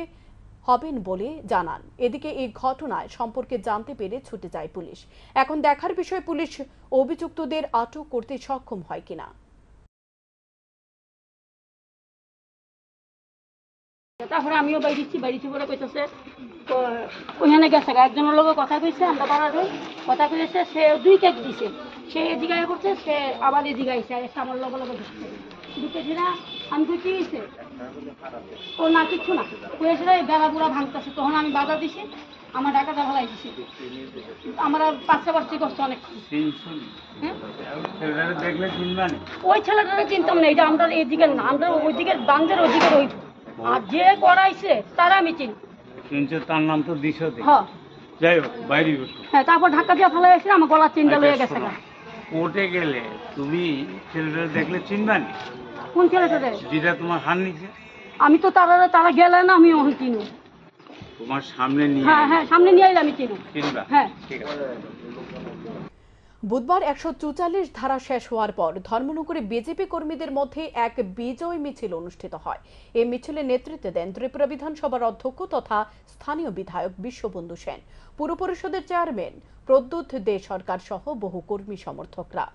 হবেন বলে জানান। এদিকে এই ঘটনায় সম্পর্কে জানতে পেরে ছুটে যায় পুলিশ। এখন দেখার বিষয় পুলিশ অভিযুক্তদের আটক করতে সক্ষম হয় কিনা। তারপরে আমিও বাইরেছি বলে কইতেছে ওইখানে গেছে একজনের লোক কথা কইছে, আমরা পাড়ার কথা কইছে, সে 2 কেক দিছে, সে এদিকে করছে, সে আবার এদিকে আইসে আমার লগে লগে ঢুকেছি না। আমি কই কি হয়েছে, ও না কিচ্ছু না কইছে, বেড়া বুড়া ভাঙতেছে। তখন আমি বাধা দিছি, আমার ডাকাটা ভালাই দিছি, আমরা পাশাপাশি করছে অনেক। ওই ছেলেটাকে চিনতাম না, এটা আমরা এদিকে না, আমরা ওই দিকের বাংলার ওইদিকে রইব, আর যে করাইছে তারা আমি চিনি। তার নাম তো দিশো। হ্যাঁ যাই হোক বাইরে। হ্যাঁ, তারপর ধাক্কা দিয়ে ফেলে আসলে আমার গলা চিন্তা লয়ে গেছে। কোর্টে গেলে তুমি ছেলেটা দেখলে চিনবানি? কোন ছেলেটা? যেটা তোমার হাত নিচে। আমি তো তারা গেলে না, আমি ওখানে চিনি। তোমার সামনে নিয়ে? হ্যাঁ সামনে নিয়ে আইলে আমি চিনি। চিনবা? হ্যাঁ ঠিক আছে। বুধবার 144 ধারা শেষ হওয়ার পর ধর্মনগরে বিজেপি কর্মীদের মধ্যে এক বিজয় মিছিল অনুষ্ঠিত হয়। এই মিছিলে নেতৃত্ব দেন ত্রিপুরা বিধানসভার অধ্যক্ষ তথা স্থানীয় বিধায়ক বিশ্ববন্ধু সেন, পুর পরিষদের চেয়ারম্যান প্রদ্যুৎ দে সরকার সহ বহু কর্মী সমর্থকরা।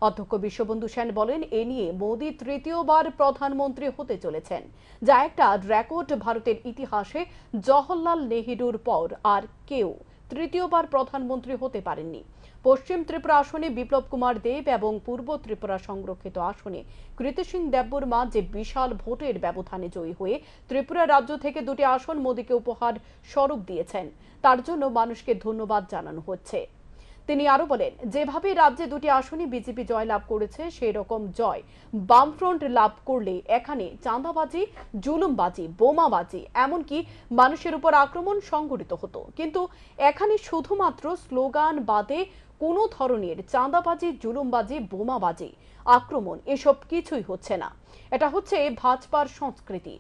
অধ্যক্ষ বিশ্ববন্ধু সেন বলেন, এ নিয়ে মোদী তৃতীয়বার প্রধানমন্ত্রী হতে চলেছেন, যা একটা রেকর্ড। ভারতের ইতিহাসে জওহরলাল নেহরুর পর আর কেউ তৃতীয়বার প্রধানমন্ত্রী হতে পারেননি। পশ্চিম ত্রিপুরা আসনে বিপ্লব কুমার দেব এবং পূর্ব ত্রিপুরা সংরক্ষিত আসনে কৃতি সিং দেববর্মা যে বিশাল ভোটের ব্যবধানে জয়ী হয়ে ত্রিপুরা রাজ্য থেকে 2টি আসন মোদীকে উপহার স্বরূপ দিয়েছেন, তার জন্য মানুষকে ধন্যবাদ জানানো হচ্ছে। তিনি আরো বলেন, যেভাবে রাজ্যে 2টি আসনে বিজেপি জয়লাভ করেছে, সেই রকম জয় বামফ্রন্ট লাভ করলে এখানে চাঁদাবাজি, জুলুমবাজি, বোমাবাজি, এমনকি মানুষের উপর আক্রমণ সংঘটিত হতো। কিন্তু এখানে শুধুমাত্র স্লোগান বাদে কোনো ধরনের চাঁদাবাজি, জুলুমবাজি, বোমাবাজি, আক্রমণ এসব কিছুই হচ্ছে না। এটা হচ্ছে ভাজপার সংস্কৃতি।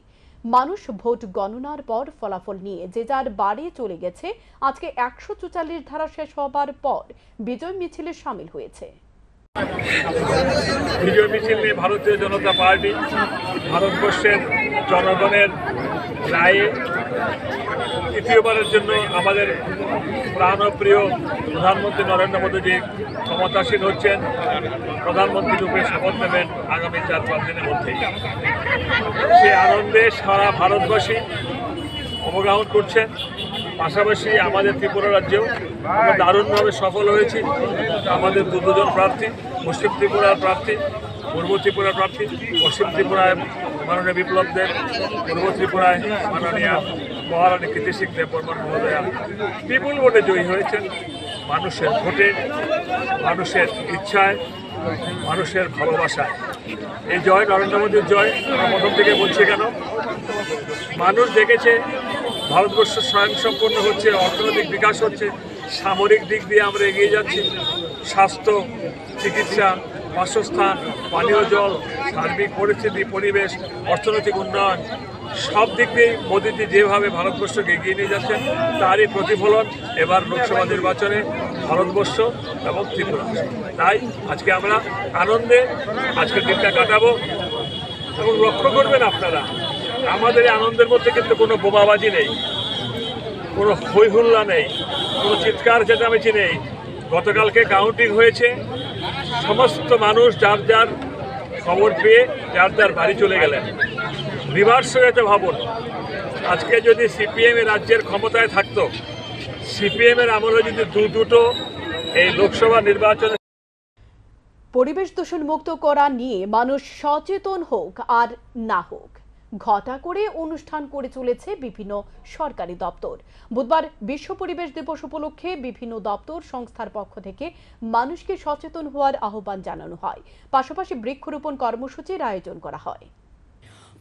মানুষ ভোট গণনার পর ফলাফল নিয়ে যে যার বাড়ি চলে গেছে। আজকে 144 ধারা শেষ হবার পর বিজয় মিছিলে সামিল হয়েছে। বিজয় মিছিল নিয়ে ভারতীয় জনতা পার্টি ভারতবর্ষের জনগণের রায়ে তৃতীয়বারের জন্য আমাদের প্রাণপ্রিয় প্রধানমন্ত্রী নরেন্দ্র মোদীজি ক্ষমতাসীন হচ্ছেন, প্রধানমন্ত্রী রূপে শপথ নেবেন আগামী 4-5 দিনের মধ্যেই। সে আনন্দে সারা ভারতবাসী অবগাহন করছেন। পাশাপাশি আমাদের ত্রিপুরা রাজ্যেও আমরা দারুণভাবে সফল হয়েছি। আমাদের দুজন প্রার্থী, পশ্চিম ত্রিপুরার প্রার্থী, পূর্ব ত্রিপুরার প্রার্থী। পশ্চিম ত্রিপুরায় মাননীয় বিপ্লব দেব, পূর্ব ত্রিপুরায় মাননীয় মহারানী কৃতি সিং দেববর্মা মহোদয়া বিপুল ভোটে জয়ী হয়েছেন। মানুষের ভোটে, মানুষের ইচ্ছায়, মানুষের ভালোবাসায় এই জয় নরেন্দ্র মোদীর জয়। আমরা প্রথম থেকে বলছি কেন, মানুষ দেখেছে ভারতবর্ষ স্বয়ংসম্পূর্ণ হচ্ছে, অর্থনৈতিক বিকাশ হচ্ছে, সামরিক দিক দিয়ে আমরা এগিয়ে যাচ্ছি। স্বাস্থ্য, চিকিৎসা, বাসস্থান, পানীয় জল, সার্বিক পরিস্থিতি, পরিবেশ, অর্থনৈতিক উন্নয়ন, সব দিক দিয়েই মোদীজি যেভাবে ভারতবর্ষকে এগিয়ে নিয়ে যাচ্ছেন, তারই প্রতিফলন এবার লোকসভা নির্বাচনে ভারতবর্ষ এবং ত্রিপুরা। তাই আজকে আমরা আনন্দে আজকের দিনটা কাটাবো। এবং লক্ষ্য করবেন আপনারা, আমাদের এই আনন্দের মধ্যে কিন্তু কোনো বোমাবাজি নেই, কোনো হই হুল্লা নেই, কোনো চিৎকার চেঁচামেচি নেই। গতকালকে কাউন্টিং হয়েছে, সমস্ত মানুষ যার যার খবর পেয়ে যার যার বাড়ি চলে গেলেন। রিভার্স হয়েছে ভাবুন, আজকে যদি সিপিএম রাজ্যের ক্ষমতায় থাকতো, সিপিএম এর আমলে যদি দুটো এই লোকসভা নির্বাচনে পরিবেশ দূষণ মুক্ত করা নিয়ে মানুষ সচেতন হোক আর না হোক, ঘটা করে অনুষ্ঠান করে চলেছে বিভিন্ন সরকারি দপ্তর। বুধবার বিশ্ব পরিবেশ দিবস উপলক্ষে বিভিন্ন দপ্তর সংস্থার পক্ষ থেকে মানুষকে সচেতন হওয়ার আহ্বান জানানো হয়। পাশাপাশি বৃক্ষরোপণ কর্মসূচির আয়োজন করা হয়।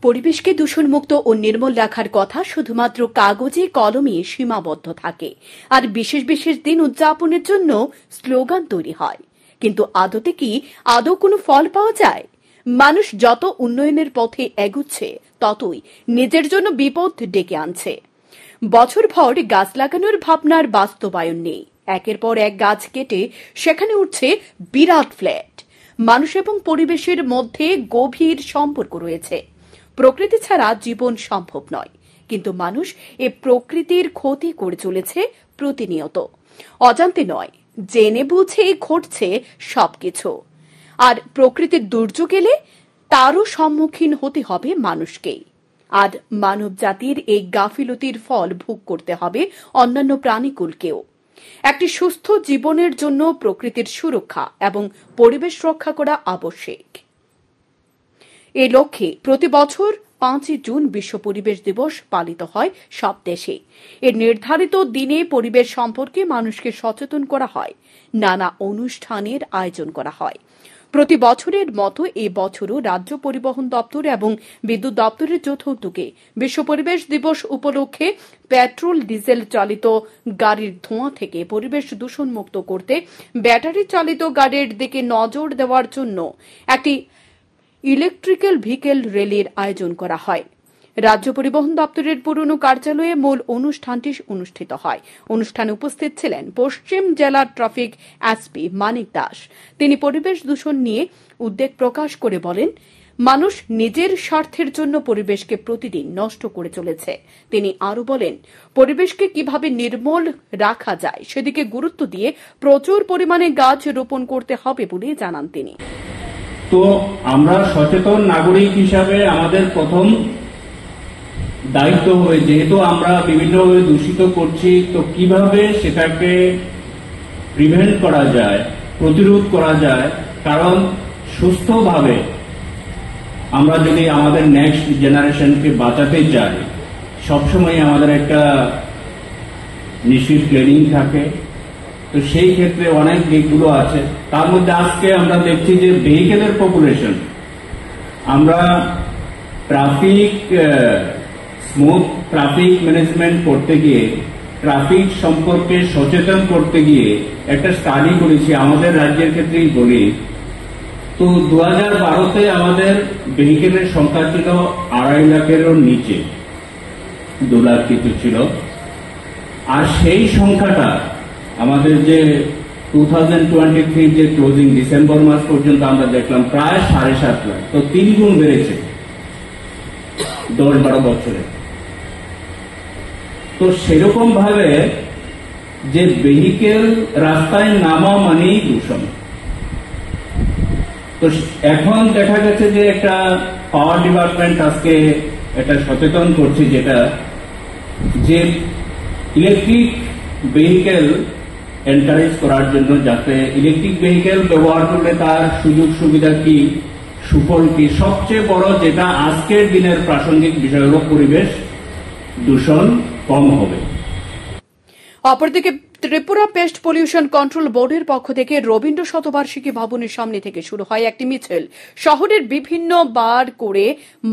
পরিবেশকে দূষণমুক্ত ও নির্মল রাখার কথা শুধুমাত্র কাগজে কলমে সীমাবদ্ধ থাকে, আর বিশেষ বিশেষ দিন উদযাপনের জন্য স্লোগান তৈরি হয়। কিন্তু আদতে কি আদৌ কোনো ফল পাওয়া যায়? মানুষ যত উন্নয়নের পথে এগুচ্ছে, ততই নিজের জন্য বিপদ ডেকে আনছে। বছরভর গাছ লাগানোর ভাবনার বাস্তবায়ন নেই। একের পর এক গাছ কেটে সেখানে উঠছে বিরাট ফ্ল্যাট। মানুষ এবং পরিবেশের মধ্যে গভীর সম্পর্ক রয়েছে। প্রকৃতি ছাড়া জীবন সম্ভব নয়, কিন্তু মানুষ এ প্রকৃতির ক্ষতি করে চলেছে প্রতিনিয়ত। অজান্তে নয়, জেনে বুঝে ঘটছে সবকিছু। আর প্রকৃতির দুর্যোগ এলে তারও সম্মুখীন হতে হবে মানুষকেই। আর মানব জাতির এই গাফিলতির ফল ভোগ করতে হবে অন্যান্য প্রাণীকুলকেও। একটি সুস্থ জীবনের জন্য প্রকৃতির সুরক্ষা এবং পরিবেশ রক্ষা করা আবশ্যক। এই লক্ষ্যে প্রতি বছর 5 জুন বিশ্ব পরিবেশ দিবস পালিত হয় সব দেশে। এর নির্ধারিত দিনে পরিবেশ সম্পর্কে মানুষকে সচেতন করা হয়, নানা অনুষ্ঠানের আয়োজন করা হয়। প্রতি বছরের মতো এ বছরও রাজ্য পরিবহন দপ্তর এবং বিদ্যুৎ দপ্তরের যৌথ উদ্যোগে বিশ্ব পরিবেশ দিবস উপলক্ষে পেট্রোল ডিজেল চালিত গাড়ির ধোঁয়া থেকে পরিবেশ দূষণ মুক্ত করতে ব্যাটারি চালিত গাড়ির দিকে নজর দেওয়ার জন্য একটি ইলেকট্রিক্যাল ভেহিকেল র্যালির আয়োজন করা হয়। রাজ্য পরিবহন দপ্তরের পুরনো কার্যালয়ে মূল অনুষ্ঠানটি অনুষ্ঠিত হয়। অনুষ্ঠানে উপস্থিত ছিলেন পশ্চিম জেলার ট্রাফিক এসপি মানিক দাস। তিনি পরিবেশ দূষণ নিয়ে উদ্বেগ প্রকাশ করে বলেন, মানুষ নিজের স্বার্থের জন্য পরিবেশকে প্রতিদিন নষ্ট করে চলেছে। তিনি আরও বলেন, পরিবেশকে কিভাবে নির্মল রাখা যায় সেদিকে গুরুত্ব দিয়ে প্রচুর পরিমাণে গাছ রোপণ করতে হবে বলে জানান তিনি। তো আমরা সচেতন নাগরিক হিসাবে আমাদের প্রথম দায়িত্ব হয়ে, যেহেতু আমরা বিভিন্নভাবে দূষিত করছি, তো কিভাবে সেটাকে প্রিভেন্ট করা যায়, প্রতিরোধ করা যায়। কারণ সুস্থভাবে আমরা যদি আমাদের নেক্সট জেনারেশনকে বাঁচাতে চাই, সবসময় আমাদের একটা নিশ্চিত প্ল্যানিং থাকে। তো সেই ক্ষেত্রে অনেক দিকগুলো আছে। তার মধ্যে আজকে আমরা দেখছি যে ভেহিকেলের পপুলেশন, আমরা ট্রাফিক স্মুথ ট্রাফিক ম্যানেজমেন্ট করতে গিয়ে, ট্রাফিক সম্পর্কে সচেতন করতে গিয়ে একটা স্টাডি করেছি, আমাদের রাজ্যের ক্ষেত্রেই বলি। তো 2012-তে আমাদের ভেহিকেলের সংখ্যা ছিল 2.5 লাখেরও নিচে, 2 লাখ কিছু ছিল। আর সেই সংখ্যাটা আমাদের যে 2023 যে ক্লোজিং ডিসেম্বর মাস পর্যন্ত আমরা দেখলাম প্রায় 7.5 লাখ। তো 3 গুণ বেড়েছে 10-12 বছরে। তো সেরকম ভাবে যে ভেহিকেল রাস্তায় নামা মানেই দূষণ। তো এখন দেখা গেছে যে একটা পাওয়ার ডিপার্টমেন্ট আজকে এটা সচেতন করছে, যেটা যে ইলেকট্রিক ভেহিকেল এনকারেজ করার জন্য, যাতে ইলেকট্রিক ভেহিকেল ব্যবহার করলে তার সুযোগ সুবিধা কি, সুফল কি। সবচেয়ে বড় যেটা আজকের দিনের প্রাসঙ্গিক বিষয় হল পরিবেশ দূষণ কম হবে। অপরদিকে ত্রিপুরা পেস্ট পলিউশন কন্ট্রোল বোর্ডের পক্ষ থেকে রবীন্দ্র শতবার্ষিকী ভবনের সামনে থেকে শুরু হয় একটি মিছিল। শহরের বিভিন্ন বার করে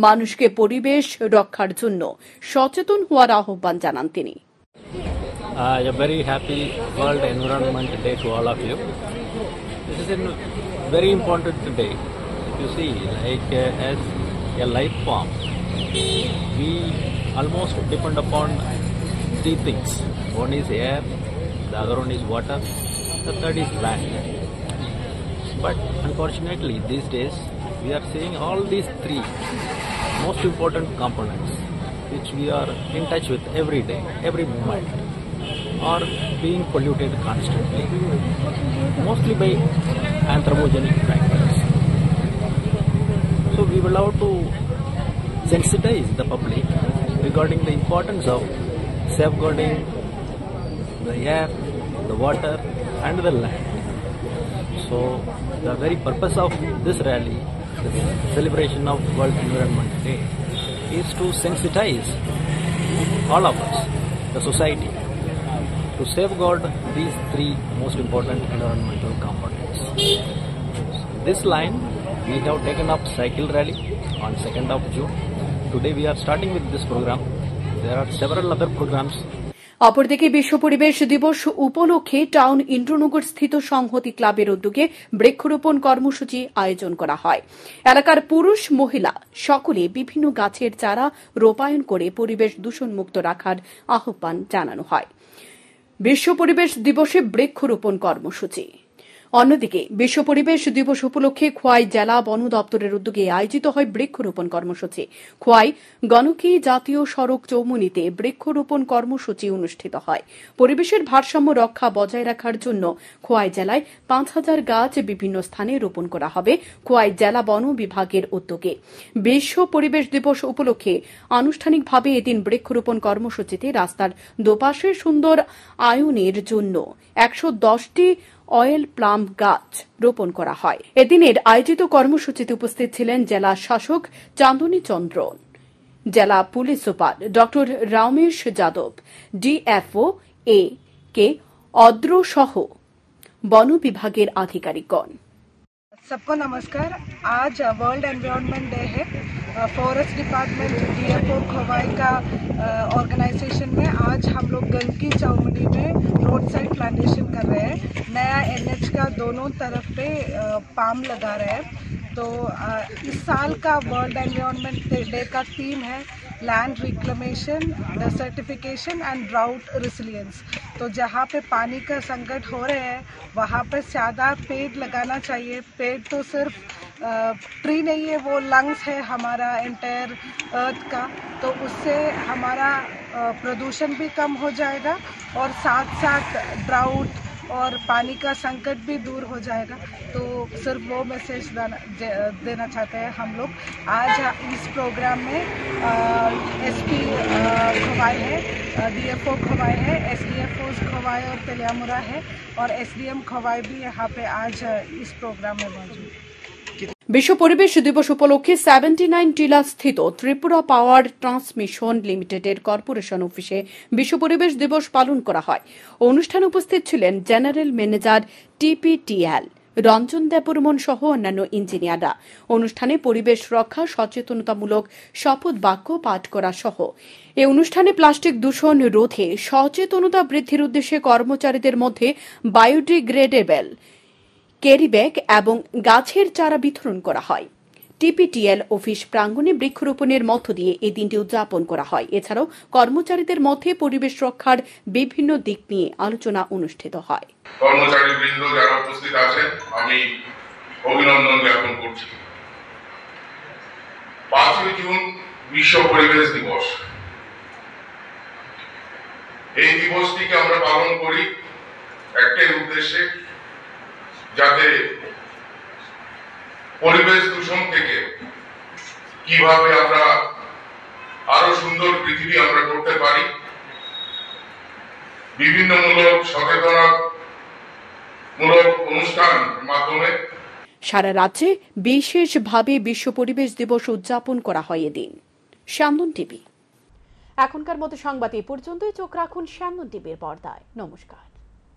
মানুষকে পরিবেশ রক্ষার জন্য সচেতন হওয়ার আহ্বান জানান তিনি। A very happy World Environment Day to all of you. This is a very important day. You see, like as a life form, we almost depend upon 3 things. One is air, the other one is water, the third is land. But unfortunately, these days, we are seeing all these 3 most important components, which we are in touch with every day, every moment, are being polluted constantly, mostly by anthropogenic factors. So we will have to sensitize the public regarding the importance of safeguarding the air, the water and the land. So the very purpose of this rally, the celebration of World Environment Day, is to sensitize all of us, the society, to safeguard these 3 most important environmental components. This line, we have taken up cycle rally on 2nd of June. Today we are starting with this program. There are several other programs. অপরদিকে বিশ্ব পরিবেশ দিবস উপলক্ষে town Indranagar স্থিত সংহতি ক্লাবের উদ্যোগে বৃক্ষরোপণ কর্মসূচি আয়োজন করা হয়। এলাকার পুরুষ মহিলা সকলে বিভিন্ন গাছের চারা রোপায়ণ করে পরিবেশ দূষণমুক্ত রাখার আহ্বান জানানো হয়। বিশ্ব পরিবেশ দিবসে বৃক্ষরোপণ কর্মসূচি। অন্যদিকে বিশ্ব পরিবেশ দিবস উপলক্ষে খোয়াই জেলা বন দপ্তরের উদ্যোগে আয়োজিত হয় বৃক্ষরোপণ কর্মসূচি। খোয়াই গণকি জাতীয় সড়ক চৌমুহনীতে বৃক্ষরোপণ কর্মসূচি অনুষ্ঠিত হয়। পরিবেশের ভারসাম্য রক্ষা বজায় রাখার জন্য খোয়াই জেলায় ৫,০০০ গাছ বিভিন্ন স্থানে রোপণ করা হবে খোয়াই জেলা বন বিভাগের উদ্যোগে। বিশ্ব পরিবেশ দিবস উপলক্ষে আনুষ্ঠানিকভাবে এদিন বৃক্ষরোপণ কর্মসূচিতে রাস্তার দুপাশে সুন্দর আয়নের জন্য ১১০টি অয়েল প্লাম গাছ রোপণ করা হয়। এদিনের আয়োজিত কর্মসূচিতে উপস্থিত ছিলেন জেলা শাসক চাঁদনী চন্দ্র, জেলা পুলিশ সুপার ড রমেশ যাদব, ডিএফও এ কে অদ্র সহ বন বিভাগের আধিকারিকগণ। सबको नमस्कार। आज वर्ल्ड एनवायरनमेंट डे है। फॉरेस्ट डिपार्टमेंट डीएफओ खोवाई का ऑर्गेनाइजेशन में आज हम लोग गलकी चौमुहनी में रोड साइड प्लांटेशन कर रहे हैं। नया एनएच का दोनों तरफ पे पाम लगा रहे हैं। तो इस साल का वर्ल्ड एनवायरनमेंट डे का थीम है land reclamation, desertification and drought resilience. तो जहाँ पे पानी का संकट हो रहे हैं वहाँ पे ज़्यादा पेड़ लगाना चाहिए। पेड़ तो सिर्फ ट्री नहीं है, वो लंग्स है हमारा एंटायर अर्थ का। तो उससे हमारा प्रदूषण भी कम हो जाएगा और साथ साथ ड्राउट और पानी का संकट भी दूर हो जाएगा। तो सिर्फ वो मैसेज देना चाहते हैं हम लोग। आज इस प्रोग्राम में एसपी खोवाई है, डीएफओ खोवाई है, एसडीएफओ खोवाई और तेलियामुरा है और एसडीएम खोवाई भी यहाँ पे आज इस प्रोग्राम में मौजूद। বিশ্ব পরিবেশ দিবস উপলক্ষে 79 টিলা স্থিত ত্রিপুরা পাওয়ার ট্রান্সমিশন লিমিটেডের কর্পোরেশন অফিসে বিশ্ব পরিবেশ দিবস পালন করা হয়। অনুষ্ঠানে উপস্থিত ছিলেন জেনারেল ম্যানেজার টিপিটিএল রঞ্জন দেববর্মন সহ অন্যান্য ইঞ্জিনিয়াররা। অনুষ্ঠানে পরিবেশ রক্ষা সচেতনতামূলক শপথ বাক্য পাঠ করা সহ এই অনুষ্ঠানে প্লাস্টিক দূষণ রোধে সচেতনতা বৃদ্ধির উদ্দেশ্যে কর্মচারীদের মধ্যে বায়োডিগ্রেডেবল ক্যারি ব্যাগ এবং গাছের চারা বিতরণ করা হয়। টিপিটিএল অফিস প্রাঙ্গণে বৃক্ষরোপণের মধ্য দিয়ে এই দিনটি উদযাপন করা হয়। এছাড়াও কর্মচারীদের মধ্যে পরিবেশ রক্ষার বিভিন্ন দিক নিয়ে আলোচনা অনুষ্ঠিত হয়। কর্মচারীবৃন্দ যারা উপস্থিত আছেন আমি অভিনন্দন জ্ঞাপন করছি। 5ই জুন বিশ্ব পরিবেশ দিবস। এই দিবসটিকে আমরা পালন করি একটাই উদ্দেশ্যে, যাতে পরিবেশ দূষণ থেকে কিভাবে আমরা আরো সুন্দর পৃথিবী আমরা করতে পারি, বিভিন্ন সচেতনতামূলক অনুষ্ঠানের মাধ্যমে সারা রাজ্যে বিশেষভাবে বিশ্ব পরিবেশ দিবস উদযাপন করা হয় এদিন। শ্যামদন টিভি। এখনকার মতো সংবাদ এ পর্যন্তই। চোখ রাখুন শ্যামদন টিভির পর্দায়। নমস্কার।